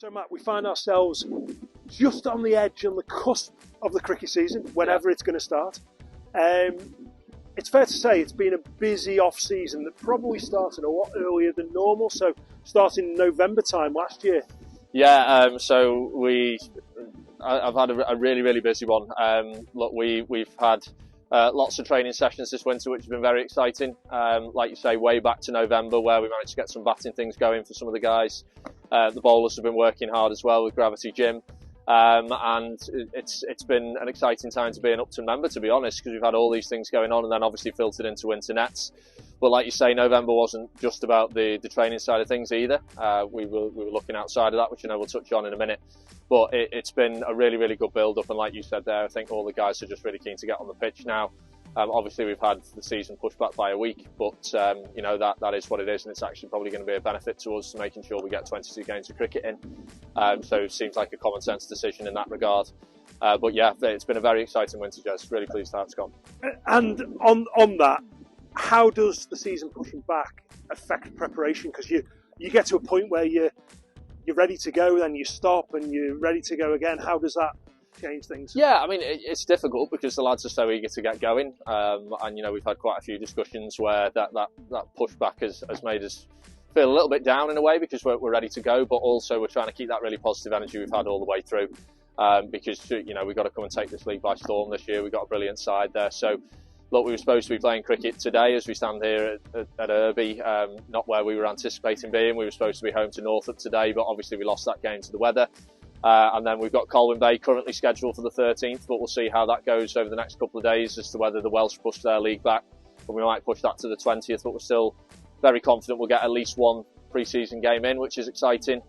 So, Matt, we find ourselves just on the edge, on the cusp of the cricket season, whenever it's going to start. It's fair to say it's been a busy off-season that probably started a lot earlier than normal, so starting November time last year. Yeah, I've had a really, really busy one. Look, we've had lots of training sessions this winter, which have been very exciting. Like you say, way back to November, where we managed to get some batting things going for some of the guys. The bowlers have been working hard as well with Gravity Gym. And it's been an exciting time to be an Upton member, to be honest, because we've had all these things going on and then obviously filtered into winter nets. But like you say, November wasn't just about the training side of things either. We were looking outside of that, which I know we'll touch on in a minute. But it's been a really, really good build-up, and like you said there, I think all the guys are just really keen to get on the pitch now. Obviously, we've had the season pushed back by a week, but you know that is what it is, and it's actually probably going to be a benefit to us, making sure we get 22 games of cricket in. So it seems like a common sense decision in that regard. But yeah, it's been a very exciting winter, Jez. Really pleased how it's gone. And on that, how does the season pushing back affect preparation? Because you get to a point where you're ready to go, then you stop, and you're ready to go again. How does that change things? Yeah, I mean, it's difficult because the lads are so eager to get going, and you know, we've had quite a few discussions where that pushback has made us feel a little bit down in a way, because we're ready to go, but also we're trying to keep that really positive energy we've had all the way through, because you know, we've got to come and take this league by storm this year. We've got a brilliant side there. So look, we were supposed to be playing cricket today as we stand here at Irby, not where we were anticipating being. We were supposed to be home to Northup today, but obviously we lost that game to the weather. And then we've got Colwyn Bay currently scheduled for the 13th, but we'll see how that goes over the next couple of days as to whether the Welsh push their league back, and we might push that to the 20th, but we're still very confident we'll get at least one pre-season game in, which is exciting.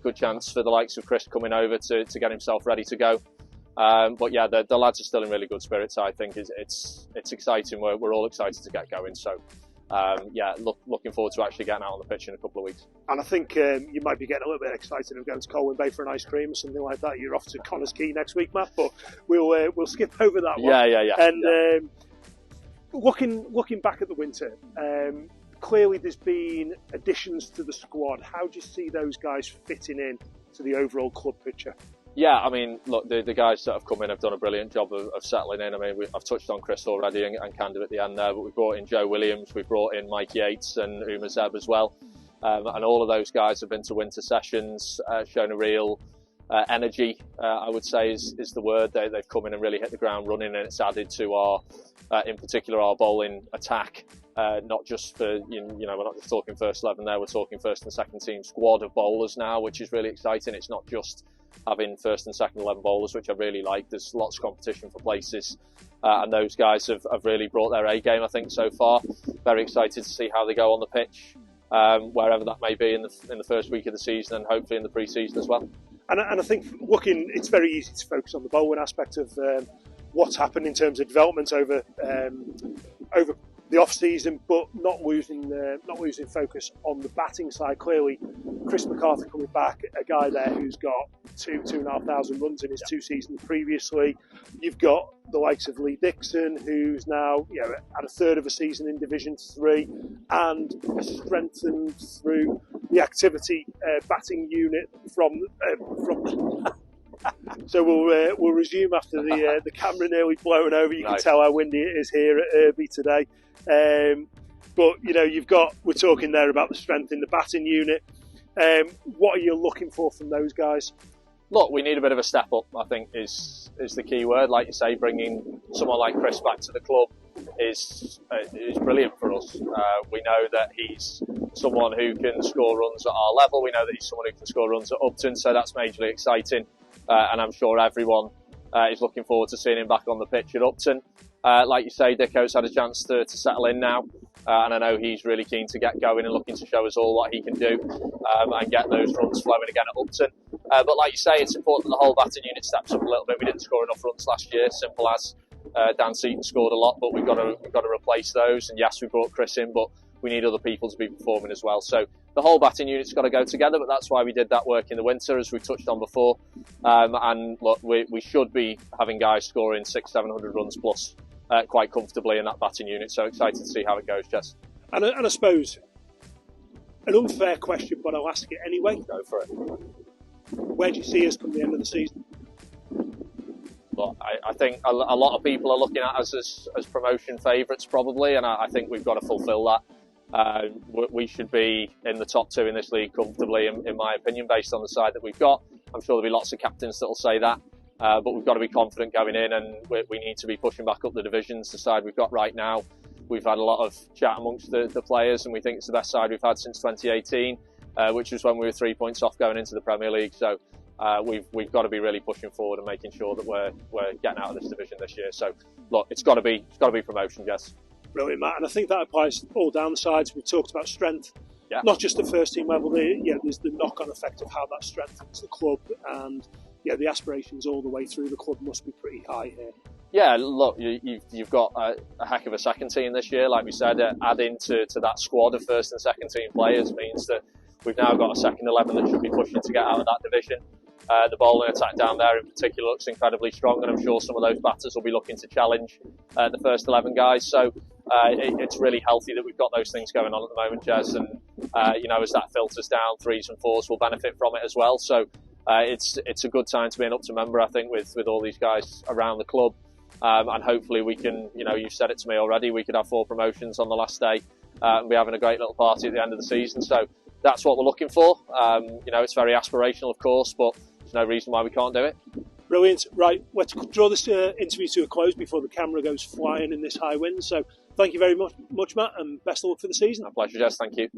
Good chance for the likes of Chris coming over to get himself ready to go. But yeah, the lads are still in really good spirits. I think it's exciting. We're all excited to get going. So yeah, looking forward to actually getting out on the pitch in a couple of weeks. And I think you might be getting a little bit excited of going to Colwyn Bay for an ice cream or something like that. You're off to Connors Quay next week, Matt, but we'll skip over that one. Yeah. And looking back at the winter, clearly there's been additions to the squad. How do you see those guys fitting in to the overall club picture? Yeah, I mean, look, the guys that have come in have done a brilliant job of settling in. I mean, I've touched on Chris already and Candid at the end there, but we've brought in Joe Williams, we've brought in Mike Yates and Uma Zeb as well. And all of those guys have been to winter sessions, shown a real energy, I would say is the word. They've come in and really hit the ground running, and it's added to our, in particular, our bowling attack. Not just for, you know, we're not just talking first 11 there, we're talking first and second team squad of bowlers now, which is really exciting. It's not just having first and second 11 bowlers, which I really like. There's lots of competition for places, and those guys have really brought their A game, I think, so far. Very excited to see how they go on the pitch, wherever that may be in the first week of the season, and hopefully in the pre-season as well. And I think it's very easy to focus on the bowling aspect of what's happened in terms of development over the off-season, but not losing focus on the batting side. Clearly, Chris McArthur coming back, a guy there who's got 2,500 runs in his 2 seasons previously. You've got the likes of Lee Dixon, who's now had a third of a season in Division 3 and strengthened through the activity batting unit from. So we'll resume after the camera nearly blown over. You Nice. Can tell how windy it is here at Irby today. But we're talking there about the strength in the batting unit. What are you looking for from those guys? Look, we need a bit of a step up, I think, is the key word. Like you say, bringing someone like Chris back to the club is brilliant for us. We know that he's someone who can score runs at our level. We know that he's someone who can score runs at Upton, so that's majorly exciting. And I'm sure everyone is looking forward to seeing him back on the pitch at Upton. Like you say, Dicko's had a chance to settle in now, and I know he's really keen to get going and looking to show us all what he can do and get those runs flowing again at Upton. But like you say, it's important the whole batting unit steps up a little bit. We didn't score enough runs last year, simple as. Dan Seaton scored a lot, but we've got to replace those. And yes, we brought Chris in, but we need other people to be performing as well. So the whole batting unit's got to go together, but that's why we did that work in the winter, as we've touched on before. And look, we should be having guys scoring 600-700 runs plus quite comfortably in that batting unit. So excited to see how it goes, Jess. And I suppose an unfair question, but I'll ask it anyway. Go for it. where do you see us come the end of the season? But I think a lot of people are looking at us as promotion favourites probably, and I think we've got to fulfil that. We should be in the top 2 in this league comfortably, in my opinion, based on the side that we've got. I'm sure there'll be lots of captains that will say that, but we've got to be confident going in, and we need to be pushing back up the divisions. The side we've got right now, we've had a lot of chat amongst the players, and we think it's the best side we've had since 2018, which was when we were 3 points off going into the Premier League. So we've got to be really pushing forward and making sure that we're getting out of this division this year. So look, it's got to be promotion, Jess. Brilliant, Matt, and I think that applies all down the sides. We've talked about strength, not just the first team level. There's the knock-on effect of how that strengthens the club, and the aspirations all the way through the club must be pretty high here. Yeah, look, you've got a heck of a second team this year. Like we said, adding to that squad of first and second team players means that we've now got a second 11 that should be pushing to get out of that division. The bowling attack down there in particular looks incredibly strong, and I'm sure some of those batters will be looking to challenge the first 11 guys. So it's really healthy that we've got those things going on at the moment, Jez, and as that filters down, 3s and 4s will benefit from it as well. So it's a good time to be an Upton member, I think, with all these guys around the club, and hopefully we can, you've said it to me already, we could have 4 promotions on the last day and be having a great little party at the end of the season. So that's what we're looking for. It's very aspirational, of course, but there's no reason why we can't do it. Brilliant. Right, let's draw this interview to a close before the camera goes flying in this high wind. So thank you very much, Matt, and best of luck for the season. My pleasure, Jess. Thank you.